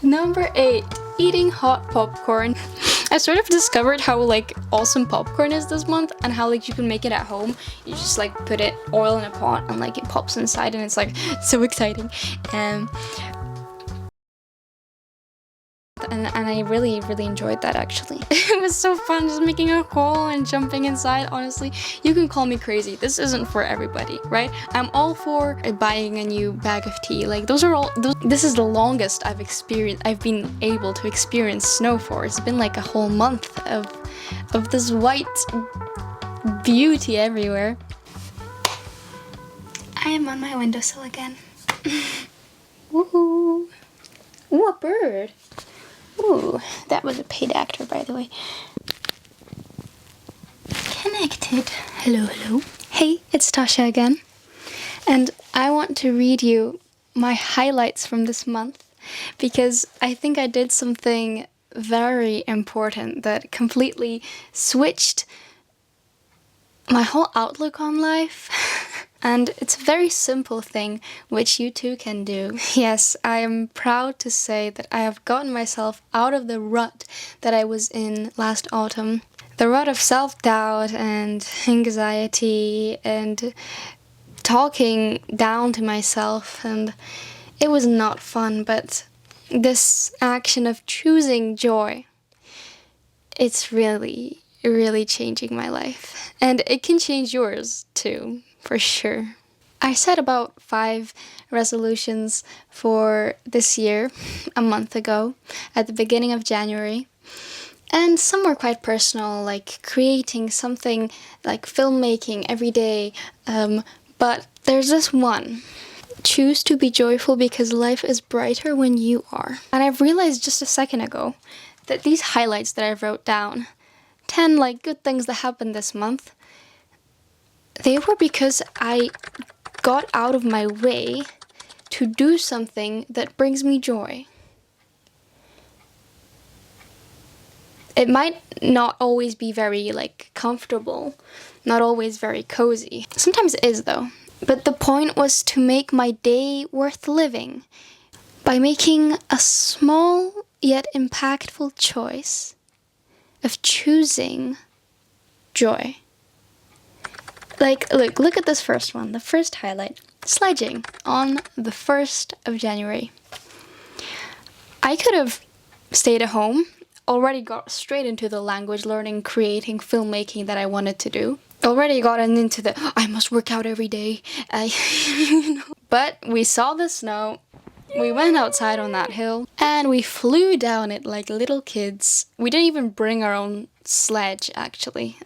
Number 8, eating hot popcorn. I sort of discovered how like awesome popcorn is this month, and how like you can make it at home. You just like put oil in a pot and like it pops inside, and it's like so exciting. And I really enjoyed that actually. It was so fun just making a hole and jumping inside. Honestly, you can call me crazy. This isn't for everybody, right? I'm all for buying a new bag of tea. Like this is the longest I've been able to experience snow for. It's been like a whole month of this white beauty everywhere. I am on my windowsill again. Woohoo! Ooh, a bird. Ooh, that was a paid actor, by the way. Connected. Hello, hello. Hey, it's Tasha again. And I want to read you my highlights from this month, because I think I did something very important that completely switched my whole outlook on life. And it's a very simple thing, which you too can do. Yes, I am proud to say that I have gotten myself out of the rut that I was in last autumn. The rut of self-doubt and anxiety and talking down to myself, and it was not fun, but this action of choosing joy, it's really changing my life. And it can change yours too. For sure. I set about 5 resolutions for this year a month ago at the beginning of January. And some were quite personal, like creating something like filmmaking every day. But there's this one. Choose to be joyful because life is brighter when you are. And I've realized just a second ago that these highlights that I wrote down, 10 like good things that happened this month, they were because I got out of my way to do something that brings me joy. It might not always be very like comfortable, not always very cozy. Sometimes it is though. But the point was to make my day worth living by making a small yet impactful choice of choosing joy. Like, look at this first one, the first highlight. Sledging on the 1st of January. I could have stayed at home, already got straight into the language learning, creating, filmmaking that I wanted to do. Already gotten into the, I must work out every day. But we saw the snow. We went outside on that hill and we flew down it like little kids. We didn't even bring our own sledge, actually.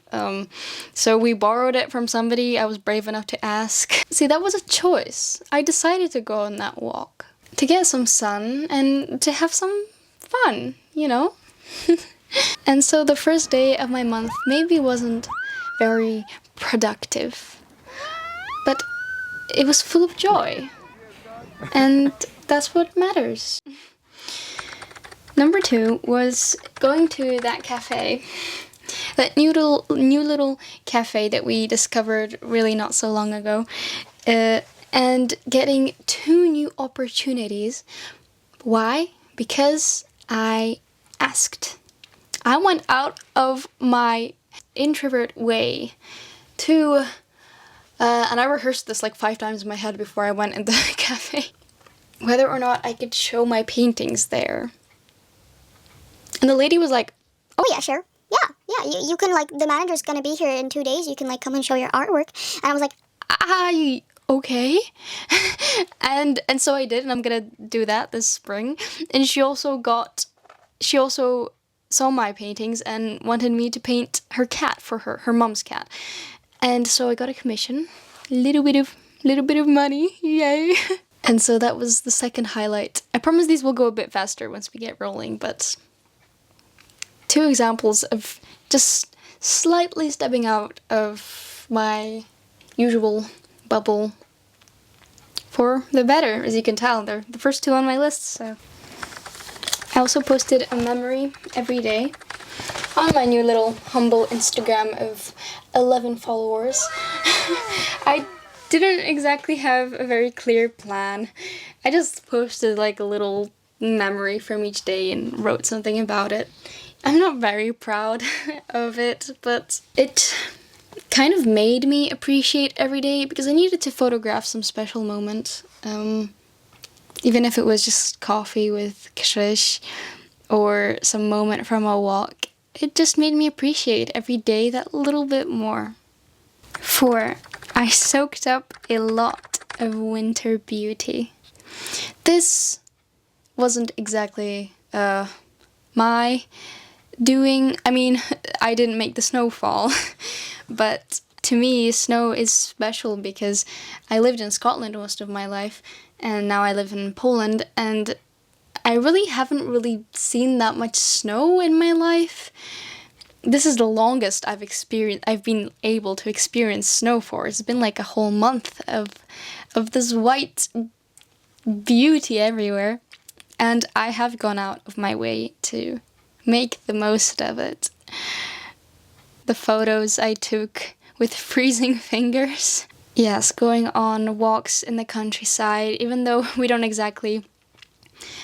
So we borrowed it from somebody. I was brave enough to ask. See, that was a choice. I decided to go on that walk to get some sun and to have some fun, you know? And so the first day of my month maybe wasn't very productive, but it was full of joy. And that's what matters. Number 2 was going to that cafe, that new little cafe that we discovered really not so long ago, and getting 2 new opportunities. Why? Because I asked. I went out of my introvert way to, and I rehearsed this like 5 times in my head before I went in the cafe, whether or not I could show my paintings there. And the lady was like, oh yeah, sure. Yeah, you can like, the manager's gonna be here in 2 days. You can like come and show your artwork. And I was like, okay. and so I did, and I'm gonna do that this spring. And she also saw my paintings and wanted me to paint her cat for her mom's cat. And so I got a commission, little bit of money, yay. And so that was the second highlight. I promise these will go a bit faster once we get rolling, but 2 examples of just slightly stepping out of my usual bubble for the better, as you can tell. They're the first 2 on my list, so. I also posted a memory every day on my new little humble Instagram of 11 followers. I didn't exactly have a very clear plan. I just posted like a little memory from each day and wrote something about it. I'm not very proud of it, but it kind of made me appreciate every day because I needed to photograph some special moments. Even if it was just coffee with Krish or some moment from a walk, it just made me appreciate every day that little bit more. 4. I soaked up a lot of winter beauty. This wasn't exactly my doing. I mean, I didn't make the snow fall, but to me, snow is special because I lived in Scotland most of my life, and now I live in Poland, and I really haven't really seen that much snow in my life. This is the longest I've been able to experience snow for. It's been like a whole month of this white beauty everywhere, and I have gone out of my way to make the most of it. The photos I took with freezing fingers. Yes, going on walks in the countryside, even though we don't exactly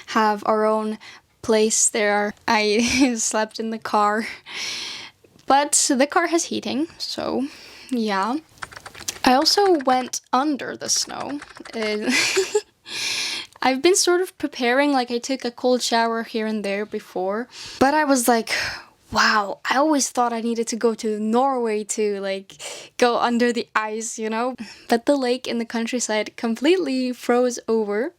have our own place there. I slept in the car, but the car has heating, so yeah. I also went under the snow. I've been sort of preparing, like I took a cold shower here and there before, but I was like, wow, I always thought I needed to go to Norway to like go under the ice, you know? But the lake in the countryside completely froze over,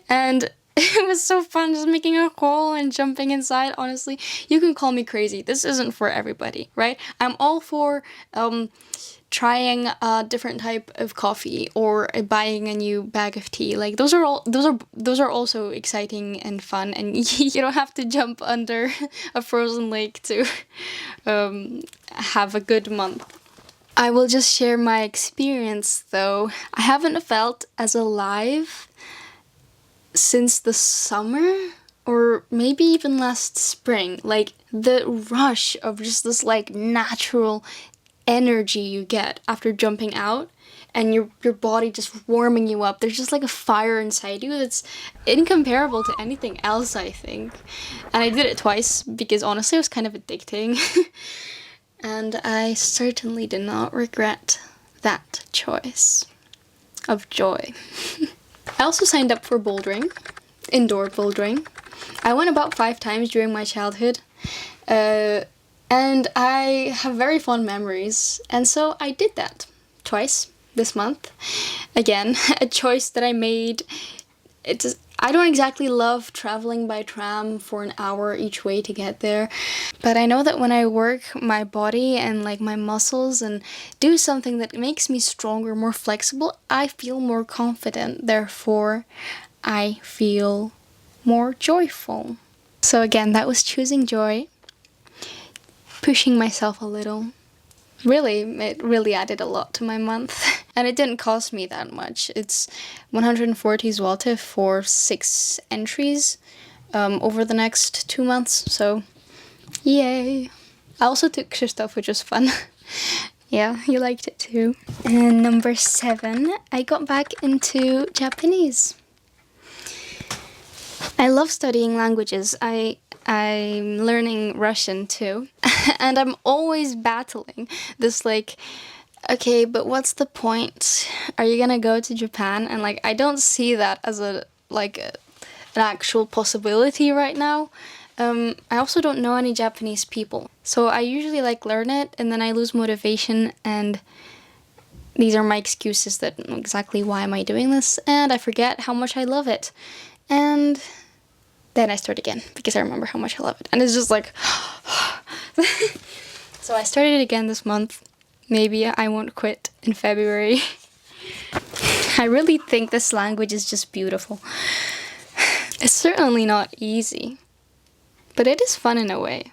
and it was so fun just making a hole and jumping inside. Honestly, you can call me crazy. This isn't for everybody, right? I'm all for trying a different type of coffee or buying a new bag of tea. Like those are also exciting and fun, and you don't have to jump under a frozen lake to have a good month. I will just share my experience though. I haven't felt as alive since the summer, or maybe even last spring. Like the rush of just this like natural energy you get after jumping out, and your body just warming you up. There's just like a fire inside you that's incomparable to anything else, I think. And I did it twice because honestly it was kind of addicting. And I certainly did not regret that choice of joy. I also signed up for bouldering, indoor bouldering. I went about 5 times during my childhood, and I have very fond memories, and so I did that twice this month. Again, a choice that I made. I don't exactly love traveling by tram for an hour each way to get there, but I know that when I work my body and like my muscles and do something that makes me stronger, more flexible, I feel more confident. Therefore, I feel more joyful. So again, that was choosing joy, pushing myself a little. Really, it really added a lot to my month. And it didn't cost me that much. It's 140 zloty for 6 entries over the next 2 months. So, yay. I also took Krzysztof, which was fun. Yeah, he liked it too. And number 7, I got back into Japanese. I love studying languages. I'm learning Russian too. And I'm always battling this like, okay, but what's the point? Are you gonna go to Japan? And like, I don't see that as an actual possibility right now. I also don't know any Japanese people. So I usually like learn it and then I lose motivation, and these are my excuses that exactly why am I doing this, and I forget how much I love it. And then I start again because I remember how much I love it. And it's just like, so I started again this month. Maybe I won't quit in February. I really think this language is just beautiful. It's certainly not easy, but it is fun in a way.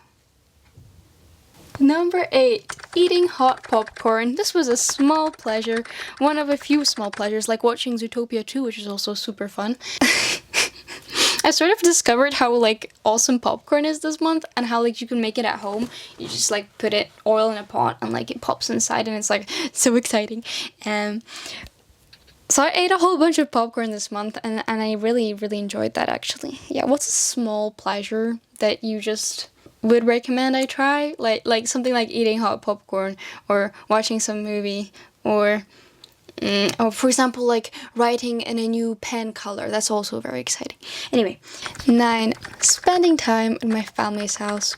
Number 8, eating hot popcorn. This was a small pleasure, one of a few small pleasures, like watching Zootopia 2, which is also super fun. I sort of discovered how like awesome popcorn is this month, and how like you can make it at home. You just like put oil in a pot and like it pops inside, and it's like so exciting. So I ate a whole bunch of popcorn this month, and I really, really enjoyed that, actually. Yeah, what's a small pleasure that you just would recommend I try? Like something like eating hot popcorn, or watching some movie, or for example, like writing in a new pen color. That's also very exciting. Anyway, 9, spending time at my family's house.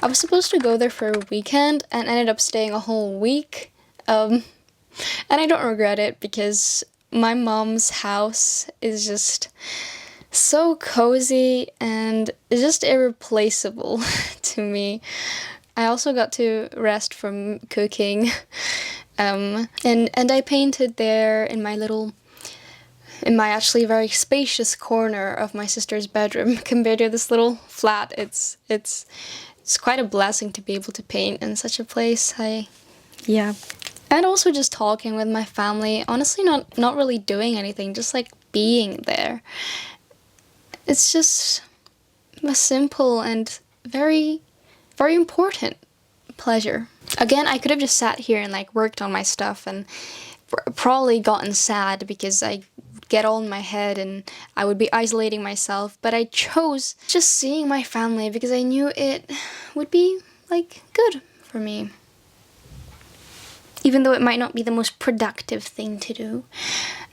I was supposed to go there for a weekend and ended up staying a whole week. And I don't regret it because my mom's house is just so cozy and just irreplaceable to me. I also got to rest from cooking. And I painted there in my actually very spacious corner of my sister's bedroom. Compared to this little flat, it's quite a blessing to be able to paint in such a place. Yeah. And also just talking with my family. Honestly, not really doing anything, just like being there. It's just a simple and very, very important pleasure. Again, I could have just sat here and like worked on my stuff and probably gotten sad because I get all in my head and I would be isolating myself, but I chose just seeing my family because I knew it would be like good for me. Even though it might not be the most productive thing to do.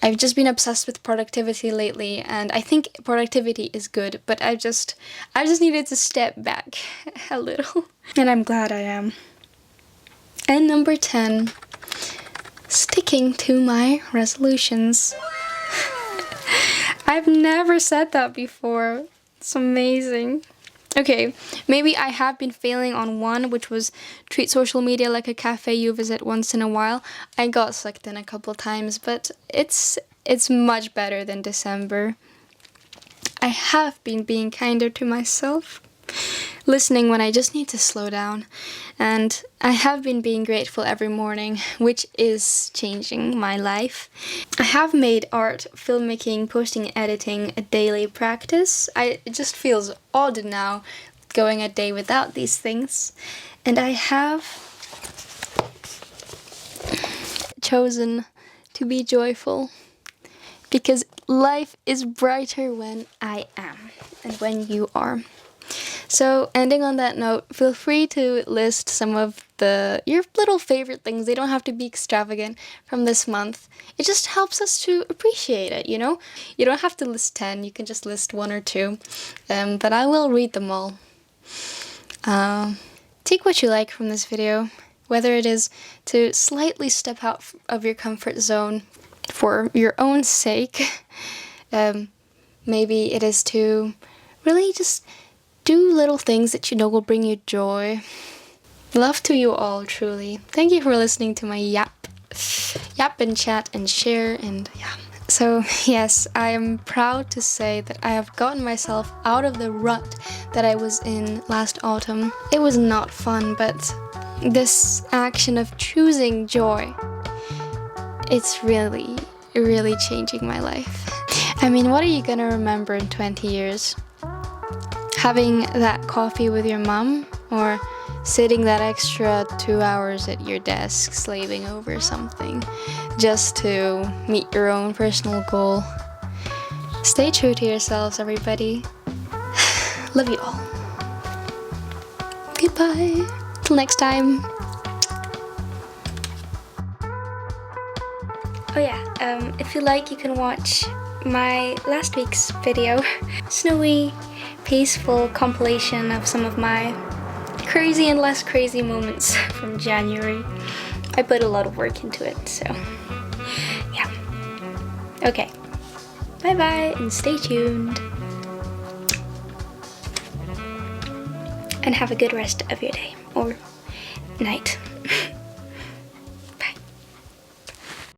I've just been obsessed with productivity lately, and I think productivity is good, but I just needed to step back a little. And I'm glad I am. And number 10, sticking to my resolutions. I've never said that before. It's amazing. Okay, maybe I have been failing on one, which was treat social media like a cafe you visit once in a while. I got sucked in a couple times, but it's much better than December. I have been being kinder to myself, listening when I just need to slow down, and I have been being grateful every morning, which is changing my life. I have made art, filmmaking, posting, and editing a daily practice. It just feels odd now going a day without these things, and I have chosen to be joyful because life is brighter when I am and when you are. So, ending on that note, feel free to list some of your little favorite things. They don't have to be extravagant from this month. It just helps us to appreciate it, you know? You don't have to list 10, you can just list 1 or 2. But I will read them all. Take what you like from this video, whether it is to slightly step out of your comfort zone for your own sake. Maybe it is to really just do little things that you know will bring you joy. Love to you all, truly. Thank you for listening to my yap and chat and share, and yeah. So yes, I am proud to say that I have gotten myself out of the rut that I was in last autumn. It was not fun, but this action of choosing joy, it's really, really changing my life. I mean, what are you gonna remember in 20 years? Having that coffee with your mom, or sitting that extra 2 hours at your desk slaving over something just to meet your own personal goal. Stay true to yourselves, everybody. Love you all. Goodbye. Till next time. Oh yeah, if you like, you can watch my last week's video. Snowy, peaceful compilation of some of my crazy and less crazy moments from January. I put a lot of work into it, so yeah. Okay, bye bye and stay tuned. And have a good rest of your day or night.